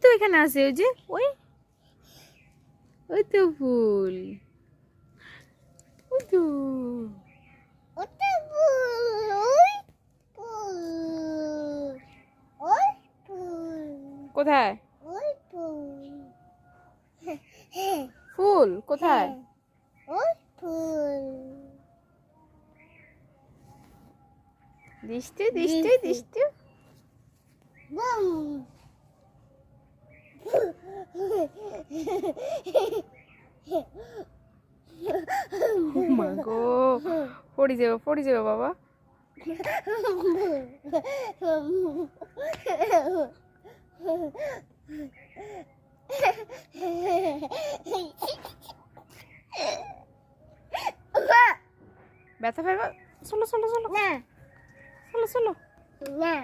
তো এখানে আছে, ওই যে ওই ওই তো ফুল, ওই তো। ওটা ফুল, ওই ফুল, ওই ফুল, কোথায় ওই ফুল, ফুল কোথায়? ওই ফুল, দিষ্টু দিষ্টু দিষ্টু। বাম। ও মা গো, পড়ে যাবে বাবা। ব্যথা পাইবা। চলো চলো চলো না চলো চলো। না